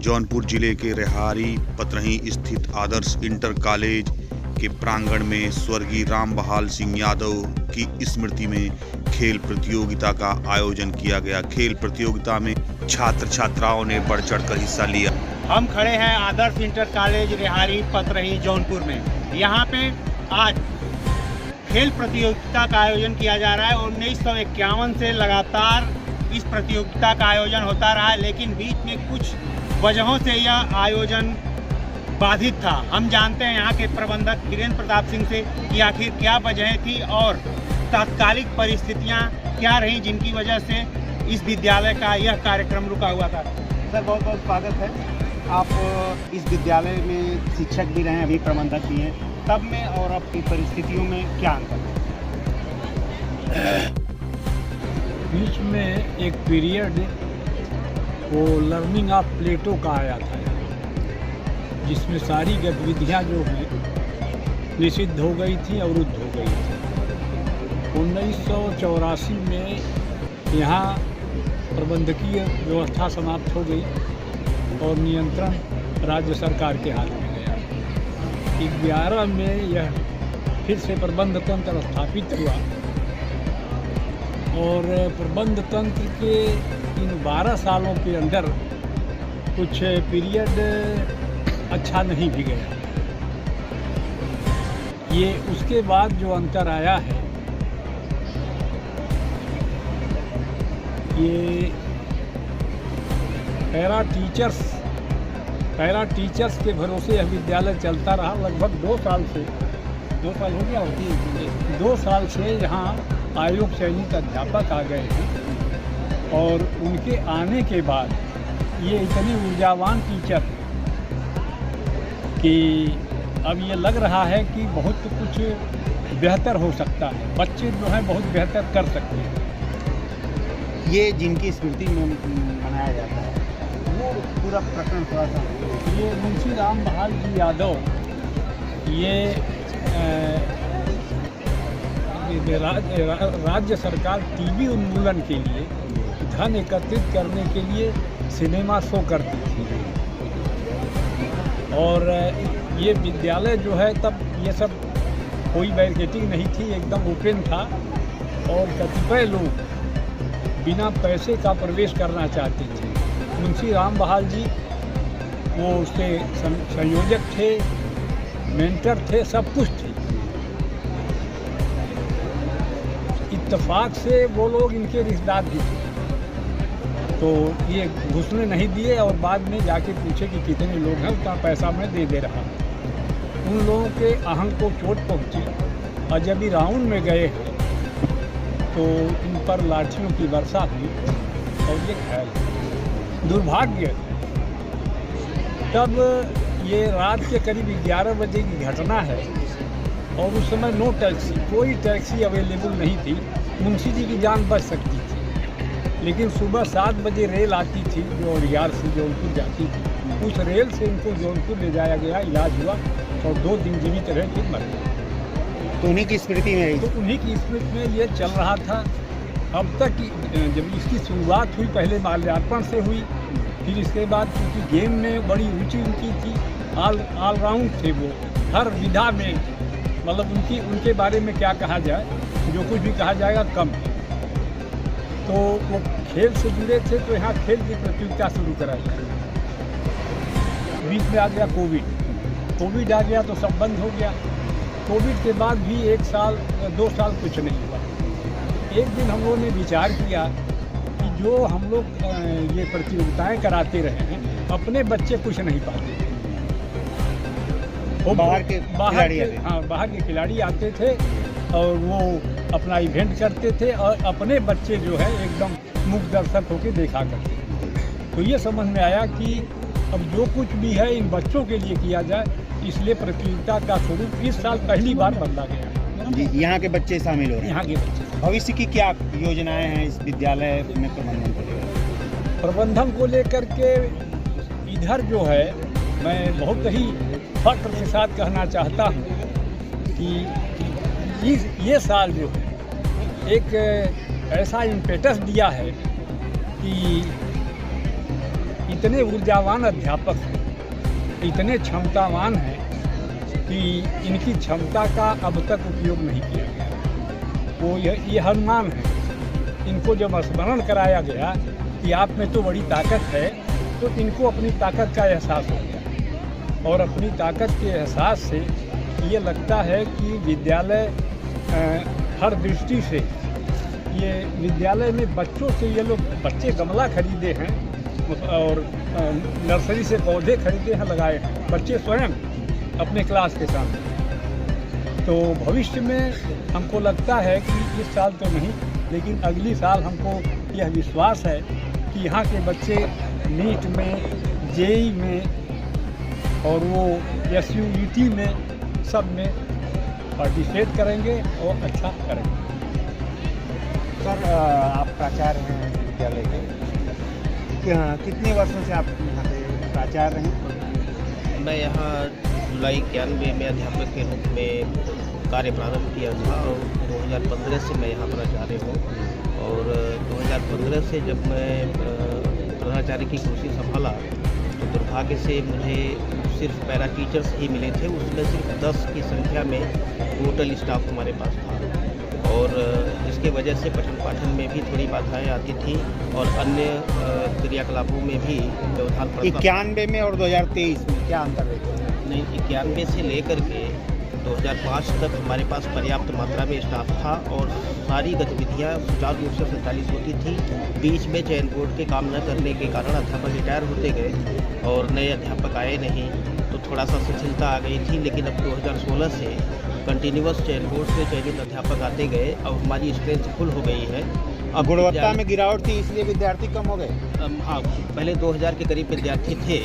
जौनपुर जिले के रेहारी पतरही स्थित आदर्श इंटर कॉलेज के प्रांगण में स्वर्गीय राम बहाल सिंह यादव की स्मृति में खेल प्रतियोगिता का आयोजन किया गया। खेल प्रतियोगिता में छात्र छात्राओं ने बढ़ चढ़कर हिस्सा लिया। हम खड़े हैं आदर्श इंटर कॉलेज रेहारी पतरही जौनपुर में। यहाँ पे आज खेल प्रतियोगिता का आयोजन किया जा रहा है। 1951 से लगातार इस प्रतियोगिता का आयोजन होता रहा है, लेकिन बीच में कुछ वजहों से यह आयोजन बाधित था। हम जानते हैं यहाँ के प्रबंधक वीरेंद्र प्रताप सिंह से कि आखिर क्या वजहें थी और तात्कालिक परिस्थितियाँ क्या रहीं जिनकी वजह से इस विद्यालय का यह कार्यक्रम रुका हुआ था। सर, बहुत बहुत स्वागत है। आप इस विद्यालय में शिक्षक भी रहे हैं, अभी प्रबंधक भी हैं। तब में और अब की परिस्थितियों में क्या अंतर है? बीच में एक पीरियड वो लर्निंग ऑफ प्लेटो का आया था, जिसमें सारी गतिविधियां जो हैं निषिद्ध हो गई थी, अवरुद्ध हो गई थी। 1984 में यहाँ प्रबंधकीय व्यवस्था समाप्त हो गई और नियंत्रण राज्य सरकार के हाथ में गया। 11 में यह फिर से प्रबंध तंत्र स्थापित हुआ और प्रबंध तंत्र के इन 12 सालों के अंदर कुछ पीरियड अच्छा नहीं भी गया। ये उसके बाद जो अंतर आया है, ये पैरा टीचर्स के भरोसे यह विद्यालय चलता रहा। लगभग 2 साल हो गया होती है। 2 साल से यहाँ आयोग चयनित अध्यापक आ गए हैं और उनके आने के बाद ये इतने ऊर्जावान टीचर कि अब ये लग रहा है कि बहुत कुछ बेहतर हो सकता है। बच्चे जो हैं बहुत बेहतर कर सकते हैं। ये जिनकी स्मृति में मनाया जाता है, वो पूरा प्रकरण थोड़ा सा। ये मुंशी राम बहाल जी यादव, ये राज्य सरकार टीबी उन्मूलन के लिए धन एकत्रित करने के लिए सिनेमा शो करती थी और ये विद्यालय जो है तब ये सब कोई बैरिकेडिंग नहीं थी, एकदम ओपन था और कतिपय लोग बिना पैसे का प्रवेश करना चाहते थे। मुंशी राम बहाल जी वो उसके संयोजक थे, मेंटर थे, सब कुछ थे। इत्तेफाक से वो लोग इनके रिश्तेदार भी थे, तो ये घुसने नहीं दिए और बाद में जाके पूछे कि कितने लोग हैं, उतना पैसा मैं दे रहा हूँ। उन लोगों के अहंग को चोट पहुँची और जब भी राउंड में गए हैं तो इन पर लाठियों की वर्षा हुई और ये घायल। दुर्भाग्य तब ये रात के करीब 11 बजे की घटना है और उस समय नो टैक्सी, कोई टैक्सी अवेलेबल नहीं थी। मुंशी जी की जान बच सकती थी, लेकिन सुबह 7 बजे रेल आती थी जो रियार से जौनपुर जाती थी। उस रेल से इनको जौनपुर ले जाया गया, इलाज हुआ और 2 दिन जीवित रहे, फिर मर गए। तो उन्हीं की स्मृति में तो उन्हीं की स्मृति में ये चल रहा था। अब तक जब इसकी शुरुआत हुई पहले माल्यार्पण से हुई, फिर इसके बाद क्योंकि गेम में बड़ी रुचि उनकी थी, ऑलराउंड थे वो, हर विधा में, मतलब उनके बारे में क्या कहा जाए, जो कुछ भी कहा जाएगा कम है। तो वो खेल से जुड़े थे, तो यहाँ खेल की प्रतियोगिता शुरू करा गया। बीच में आ गया कोविड आ गया तो सब बंद हो गया। कोविड के बाद भी 1 साल 2 साल कुछ नहीं हुआ। एक दिन हम लोगों ने विचार किया कि जो हम लोग ये प्रतियोगिताएं कराते रहे हैं, अपने बच्चे कुछ नहीं पाते। वो बाहर के खिलाड़ी आते थे और वो अपना इवेंट करते थे और अपने बच्चे जो है एकदम मुख्य दर्शक होकर देखा करते थे। तो ये समझ में आया कि अब जो कुछ भी है इन बच्चों के लिए किया जाए, इसलिए प्रतियोगिता का स्वरूप इस साल पहली बार बदला गया। यहाँ के बच्चे शामिल हो रहे हैं। यहाँ के बच्चे। भविष्य की क्या योजनाएं हैं इस विद्यालय में प्रबंधन को लेकर के? इधर जो है मैं बहुत ही फख्र के साथ कहना चाहता हूँ कि ये साल जो है एक ऐसा इम्पेटस दिया है कि इतने ऊर्जावान अध्यापक हैं, इतने क्षमतावान हैं कि इनकी क्षमता का अब तक उपयोग नहीं किया गया। वो ये हनुमान है, इनको जब स्मरण कराया गया कि आप में तो बड़ी ताकत है, तो इनको अपनी ताकत का एहसास हो गया और अपनी ताकत के एहसास से ये लगता है कि विद्यालय हर दृष्टि से ये विद्यालय में बच्चों से ये लोग बच्चे गमला खरीदे हैं और नर्सरी से पौधे खरीदे हैं, लगाए हैं बच्चे स्वयं अपने क्लास के सामने। तो भविष्य में हमको लगता है कि इस साल तो नहीं, लेकिन अगली साल हमको यह विश्वास है कि यहाँ के बच्चे नीट में, जेई में और वो SUET में सब में पार्टिसिपेट करेंगे और अच्छा करेंगे। सर, आप प्राचार्य हैं विद्यालय के, कितने वर्षों से आप यहाँ पे प्राचार्य हैं? मैं यहाँ जुलाई 91 में अध्यापक के रूप में कार्य प्रारंभ किया था और 2015 से मैं यहाँ प्राचार्य हूँ। और 2015 से जब मैं प्रधानाचार्य की कुर्सी संभाला तो दुर्भाग्य से मुझे सिर्फ पैरा टीचर्स ही मिले थे। उसमें सिर्फ 10 की संख्या में टोटल स्टाफ हमारे पास था और इसके वजह से पठन पाठन में भी थोड़ी बाधाएं आती थी और अन्य क्रियाकलापों में भी व्यवधान पड़ता। 91 में और 2023 में क्या अंतर है? नहीं, 91 से लेकर के 2005 तक हमारे पास पर्याप्त मात्रा में स्टाफ था और सारी गतिविधियां सुचारू रूप से संचालित होती थी। बीच में चयन बोर्ड के काम न करने के कारण अध्यापक रिटायर होते गए और नए अध्यापक आए नहीं, तो थोड़ा सा शिथिलता आ गई थी। लेकिन अब 2016 से कंटिन्यूअस चयन बोर्ड से चयनित अध्यापक आते गए, अब हमारी स्ट्रेंथ फुल हो गई है। अब गुणवत्ता में गिरावट थी इसलिए विद्यार्थी कम हो गए। हाँ, पहले 2000 के करीब विद्यार्थी थे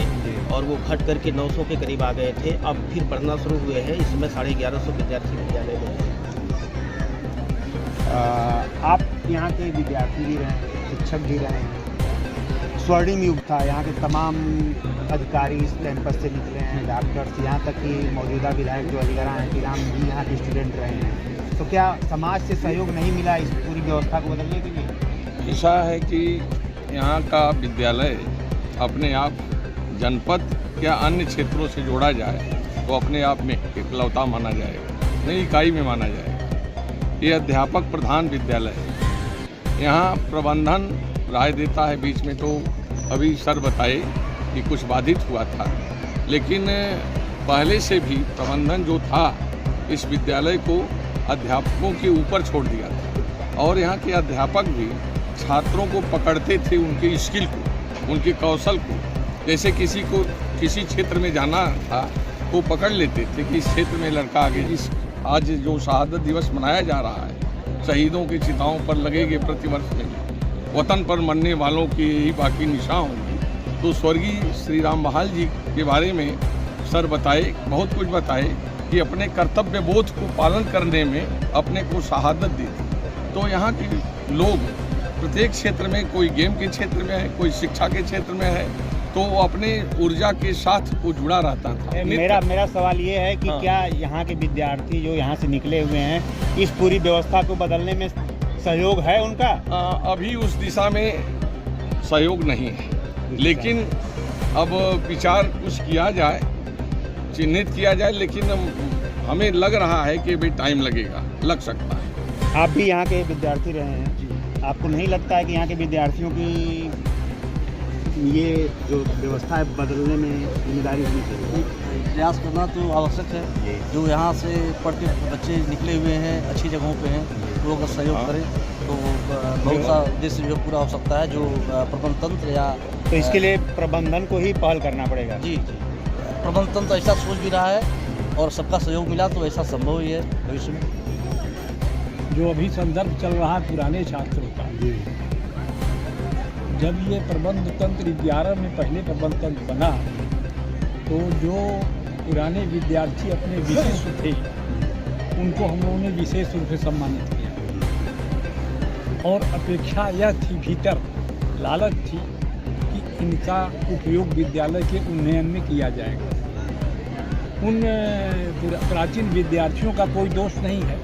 और वो घट करके 900 के करीब आ गए थे। अब फिर पढ़ना शुरू हुए हैं, इसमें 1150 विद्यार्थी विद्यालय में हैं। आप यहाँ के विद्यार्थी भी रहे हैं, शिक्षक भी रहे हैं। स्वर्णिम युग था, यहाँ के तमाम अधिकारी इस कैंपस से निकले हैं, डॉक्टर्स, यहाँ तक कि मौजूदा विधायक जो अलीगढ़ एंटीराम भी यहाँ के स्टूडेंट रहे हैं। तो क्या समाज से सहयोग नहीं मिला इस पूरी व्यवस्था को बदलने के लिए? ऐसा है कि यहाँ का विद्यालय अपने आप जनपद या अन्य क्षेत्रों से जोड़ा जाए तो अपने आप में इकलौता माना जाएगा, नई इकाई में माना जाएगा। ये अध्यापक प्रधान विद्यालय है। यहाँ प्रबंधन राय देता है, बीच में तो अभी सर बताए कि कुछ बाधित हुआ था, लेकिन पहले से भी प्रबंधन जो था इस विद्यालय को अध्यापकों के ऊपर छोड़ दिया था और यहाँ के अध्यापक भी छात्रों को पकड़ते थे, उनके स्किल को, उनके कौशल को। जैसे किसी को किसी क्षेत्र में जाना था वो पकड़ लेते थे कि इस क्षेत्र में लड़का आगे। इस आज जो शहादत दिवस मनाया जा रहा है, शहीदों की चिताओं पर लगेंगे प्रतिवर्ष में, वतन पर मरने वालों की यही बाकी निशान होंगी। तो स्वर्गीय श्री राम बहाल जी के बारे में सर बताए, बहुत कुछ बताए कि अपने कर्तव्य बोध को पालन करने में अपने को शहादत दी थी। तो यहाँ के लोग प्रत्येक क्षेत्र में, कोई गेम के क्षेत्र में है, कोई शिक्षा के क्षेत्र में है, तो वो अपने ऊर्जा के साथ वो जुड़ा रहता था। मेरा सवाल ये है कि क्या यहाँ के विद्यार्थी जो यहाँ से निकले हुए हैं, इस पूरी व्यवस्था को बदलने में सहयोग है उनका? अभी उस दिशा में सहयोग नहीं है, लेकिन अब विचार कुछ किया जाए, चिन्हित किया जाए, लेकिन हमें लग रहा है कि भाई टाइम लगेगा, लग सकता है। आप भी यहाँ के विद्यार्थी रहे हैं, आपको नहीं लगता है कि यहाँ के विद्यार्थियों की ये जो व्यवस्था है बदलने में जिम्मेदारी होनी चाहिए? प्रयास करना तो आवश्यक है। जो यहाँ से पढ़ के बच्चे निकले हुए हैं, अच्छी जगहों पे हैं, वो अगर सहयोग करें तो बहुत सा उद्देश्य जो पूरा हो सकता है। जो प्रबंध तंत्र या तो इसके लिए प्रबंधन को ही पहल करना पड़ेगा। जी, प्रबंध तंत्र ऐसा सोच भी रहा है और सबका सहयोग मिला तो ऐसा संभव ही है भविष्य में। जो अभी संदर्भ चल रहा है पुराने छात्रों का, जब ये प्रबंध तंत्र 11 में पहले प्रबंध तंत्र बना तो जो पुराने विद्यार्थी अपने विशेष थे उनको हम लोगों ने विशेष रूप से सम्मानित किया और अपेक्षा यह थी, भीतर लालच थी कि इनका उपयोग विद्यालय के उन्नयन में किया जाएगा। उन प्राचीन विद्यार्थियों का कोई दोष नहीं है।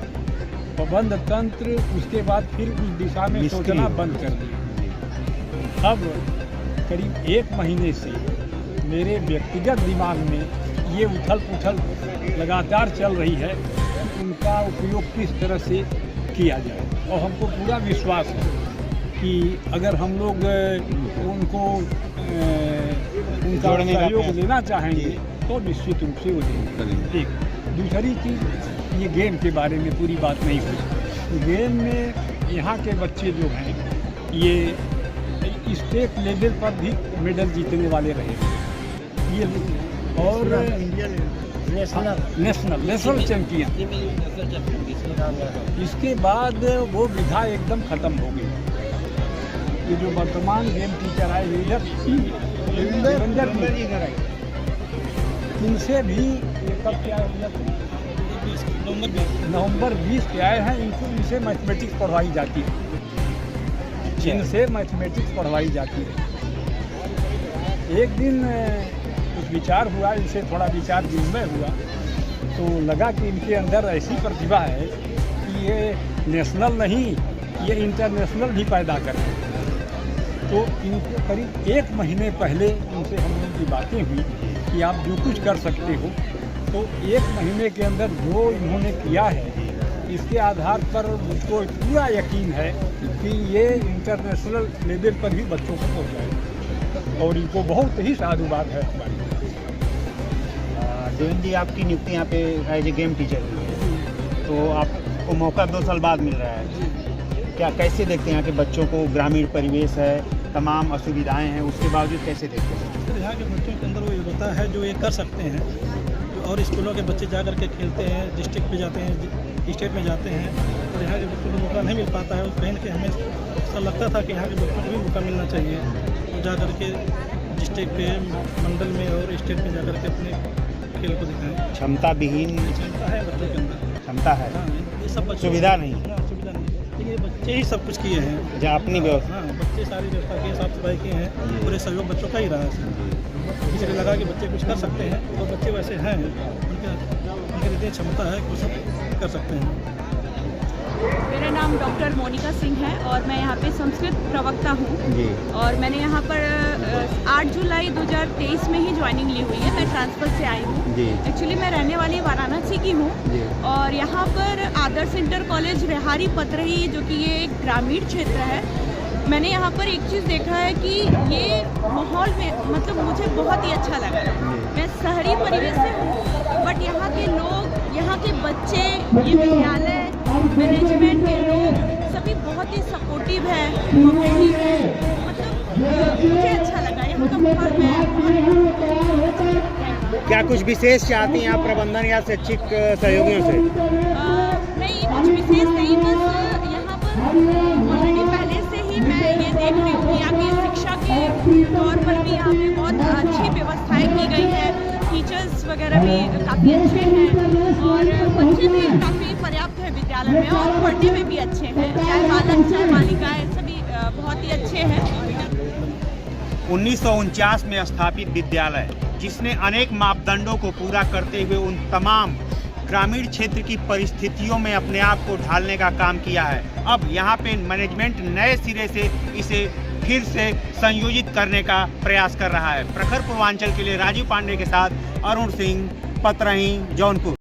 प्रबंध तंत्र उसके बाद फिर उस दिशा में सोचना बंद कर दिया। अब करीब 1 महीने से मेरे व्यक्तिगत दिमाग में ये उथल पुथल लगातार चल रही है कि उनका उपयोग किस तरह से किया जाए। और हमको पूरा विश्वास है कि अगर हम लोग उनको उनका जोड़ने का सहयोग प्रयास लेना चाहेंगे तो निश्चित रूप से वो देंगे। एक दूसरी चीज़, ये गेम के बारे में पूरी बात नहीं हुई। गेम में यहाँ के बच्चे जो हैं ये स्टेट लेवल पर भी मेडल जीतने वाले रहे, ये और नेशनल चैंपियन। इसके बाद वो विधा एकदम ख़त्म हो गई। ये जो वर्तमान गेम टीचर आए देवेंद्र जी, इनसे भी कब क्या नवंबर 20 के आए हैं। इनसे मैथमेटिक्स पढ़वाई जाती है, इनसे मैथमेटिक्स पढ़वाई जाती है। एक दिन कुछ विचार हुआ, इनसे थोड़ा विचार विनिमय हुआ तो लगा कि इनके अंदर ऐसी प्रतिभा है कि ये नेशनल नहीं, ये इंटरनेशनल भी पैदा करें। तो इनको करीब 1 महीने पहले इनसे हम लोगों की बातें हुई कि आप जो कुछ कर सकते हो, तो 1 महीने के अंदर जो इन्होंने किया है इसके आधार पर मुझको पूरा यकीन है कि ये इंटरनेशनल लेवल पर भी बच्चों को पहुँचाए और इनको बहुत ही साधुवाद है हमारी। देवेंद्र जी, आपकी नियुक्ति यहाँ पे एज ए गेम टीचर हुई है, तो आपको मौका 2 साल बाद मिल रहा है। क्या कैसे देखते हैं यहाँ के बच्चों को? ग्रामीण परिवेश है, तमाम असुविधाएं हैं, उसके बावजूद कैसे देखते हैं? तो यहाँ के बच्चों के अंदर वो योग्यता है जो ये कर सकते हैं। और स्कूलों के बच्चे जा कर के खेलते हैं, डिस्ट्रिक्ट पे जाते हैं, स्टेट में जाते हैं, और यहाँ के बच्चों को मौका नहीं मिल पाता है। कहीं ना कहीं हमें ऐसा लगता था कि यहाँ के बच्चों को भी मौका मिलना चाहिए, तो जा कर के डिस्ट्रिक्ट पे, मंडल में और स्टेट में जा कर के अपने खेल को दिखाएं। क्षमता विहीन क्षमता है बच्चों के अंदर, क्षमता है, हाँ, ये सब बच्चे सुविधा नहीं। हाँ, सुविधा नहीं, लेकिन ये बच्चे ही सब कुछ किए हैं। जहाँ अपनी व्यवस्था, हाँ, बच्चे सारी व्यवस्था की, साफ सफाई की हैं, पूरे सहयोग बच्चों का ही रहा है। इसलिए लगा कि बच्चे कुछ कर सकते हैं, तो बच्चे वैसे हैं, उनके इतनी क्षमता है कि वो सब कर सकते हैं। मेरा नाम डॉक्टर मोनिका सिंह है और मैं यहाँ पे संस्कृत प्रवक्ता हूँ जी। और मैंने यहाँ पर 8 जुलाई 2023 में ही ज्वाइनिंग ली हुई है। मैं ट्रांसफर से आई हूँ। एक्चुअली मैं रहने वाली वाराणसी की हूँ और यहाँ पर आदर्श इंटर कॉलेज रेहारी पतरही, जो कि ये एक ग्रामीण क्षेत्र है, मैंने यहाँ पर एक चीज़ देखा है कि ये माहौल में मतलब मुझे बहुत ही अच्छा लगा। मैं शहरी परिवेश से हूँ बट यहाँ के लोग, यहाँ के बच्चे, ये विद्यालय, मैनेजमेंट के लोग सभी बहुत ही सपोर्टिव है, कोऑपरेटिव है। मतलब मुझे अच्छा लगा यहाँ का माहौल में। क्या कुछ विशेष चाहती हैं आप प्रबंधन या शैक्षिक सहयोगियों से? नहीं, कुछ विशेष नहीं, बस यहाँ पर ऑलरेडी पहले से ही मैं ये देख रही हूँ कि यहाँ की शिक्षा के तौर पर भी यहाँ पे बहुत अच्छी व्यवस्थाएं की गई है। टीचर्स वगैरह भी काफ़ी अच्छे हैं और बच्चे भी काफ़ी पर्याप्त है विद्यालय में और पढ़ने में भी अच्छे हैं, चाहे बालक चाहे बालिकाएँ सभी बहुत ही अच्छे हैं। 1949 में स्थापित विद्यालय, जिसने अनेक मापदंडों को पूरा करते हुए उन तमाम ग्रामीण क्षेत्र की परिस्थितियों में अपने आप को ढालने का काम किया है। अब यहाँ पे मैनेजमेंट नए सिरे से इसे फिर से संयोजित करने का प्रयास कर रहा है। प्रखर पूर्वांचल के लिए राजीव पांडे के साथ अरुण सिंह, पतरही, जौनपुर।